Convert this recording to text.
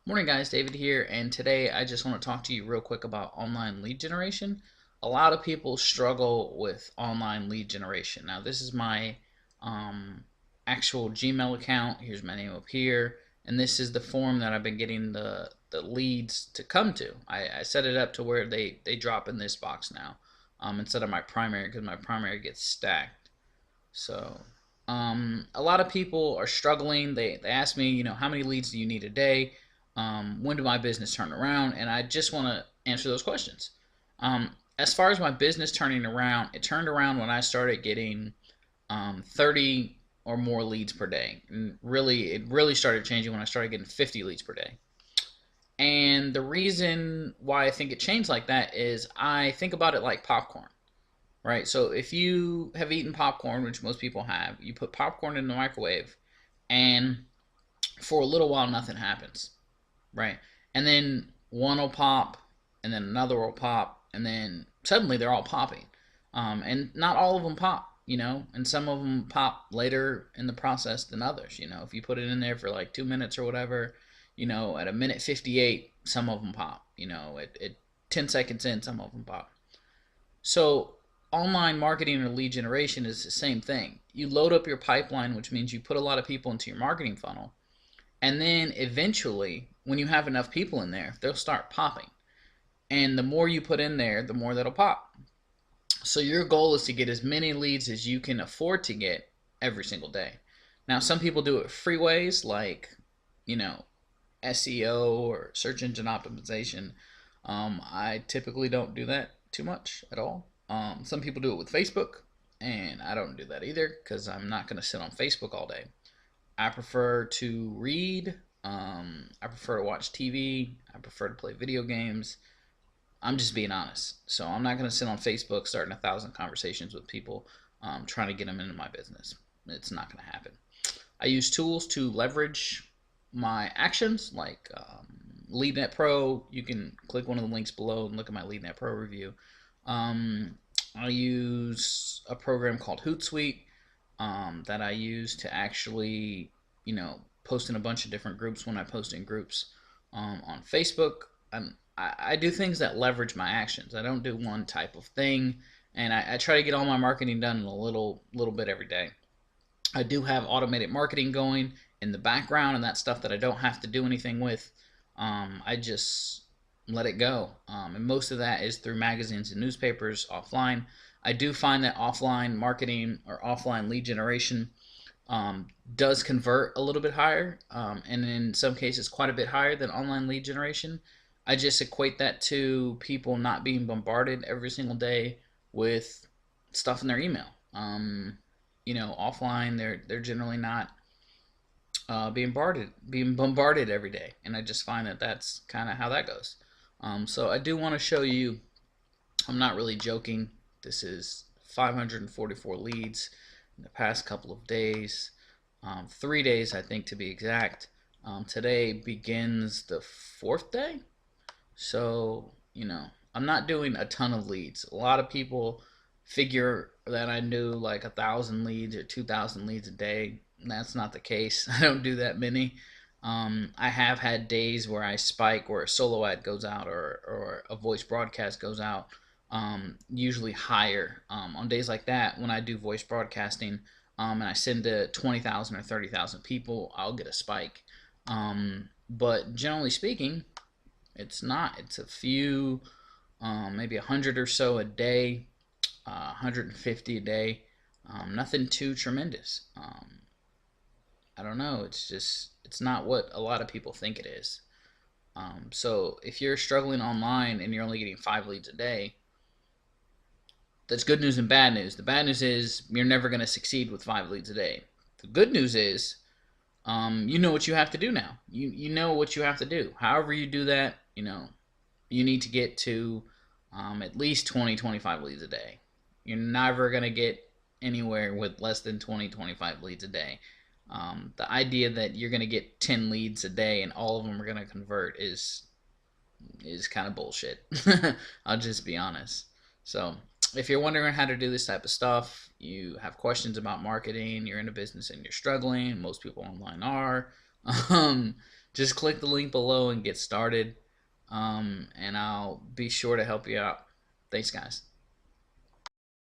Morning guys, David here, and today I just want to talk to you real quick about online lead generation. A lot of people struggle with online lead generation. Now this is my um, actual Gmail account. Here's my name up here, and this is the form that I've been getting the leads to come to. I set it up to where they drop in this box now instead of my primary because my primary gets stacked. So a lot of people are struggling. They ask me, how many leads do you need a day? When do my business turn around? And I just want to answer those questions. As far as my business turning around, it turned around when I started getting 30 or more leads per day. And really, it really started changing when I started getting 50 leads per day. And the reason why I think it changed like that is I think about it like popcorn, right? So if you have eaten popcorn, which most people have, you put popcorn in the microwave, and for a little while nothing happens, right? And then one will pop, and then another will pop, and then suddenly they're all popping. And not all of them pop, and some of them pop later in the process than others. If you put it in there for like 2 minutes or whatever, at a minute 58, some of them pop. At 10 seconds in, some of them pop. So online marketing or lead generation is the same thing. You load up your pipeline, which means you put a lot of people into your marketing funnel, and then eventually, when you have enough people in there, they'll start popping. And the more you put in there, the more that'll pop. So your goal is to get as many leads as you can afford to get every single day. Now, some people do it free ways like, you know, SEO or search engine optimization. I typically don't do that too much at all. Some people do it with Facebook, and I don't do that either because I'm not going to sit on Facebook all day. I prefer to read. I prefer to watch TV. I prefer to play video games. I'm just being honest. So I'm not going to sit on Facebook starting 1,000 conversations with people trying to get them into my business. It's not going to happen. I use tools to leverage my actions like LeadNet Pro. You can click one of the links below and look at my LeadNet Pro review. I use a program called Hootsuite that I use to actually, post in a bunch of different groups when I post in groups on Facebook. I do things that leverage my actions. I don't do one type of thing, and I try to get all my marketing done in a little bit every day. I do have automated marketing going in the background, and that's stuff that I don't have to do anything with. I just let it go. And most of that is through magazines and newspapers offline. I do find that offline marketing or offline lead generation does convert a little bit higher, and in some cases, quite a bit higher than online lead generation. I just equate that to people not being bombarded every single day with stuff in their email. Offline, they're generally not being bombarded every day, and I just find that that's kind of how that goes. So I do want to show you. I'm not really joking. This is 544 leads in the past couple of days, 3 days I think to be exact. Today begins the fourth day, so I'm not doing a ton of leads. A lot of people figure that I do like 1,000 leads or 2,000 leads a day. That's not the case. I don't do that many. I have had days where I spike, where a solo ad goes out or a voice broadcast goes out, usually higher. On days like that, when I do voice broadcasting and I send to 20,000 or 30,000 people, I'll get a spike. But generally speaking, it's not. It's a few, maybe 100 or so a day, 150 a day. Nothing too tremendous. I don't know. It's not what a lot of people think it is. So if you're struggling online and you're only getting 5 leads a day, that's good news and bad news. The bad news is you're never going to succeed with 5 leads a day. The good news is you know what you have to do now. You know what you have to do. However you do that, you need to get to at least 20, 25 leads a day. You're never going to get anywhere with less than 20, 25 leads a day. The idea that you're going to get 10 leads a day and all of them are going to convert is kind of bullshit. I'll just be honest. So if you're wondering how to do this type of stuff, you have questions about marketing, you're in a business and you're struggling, most people online are, um, just click the link below and get started. And I'll be sure to help you out. Thanks, guys.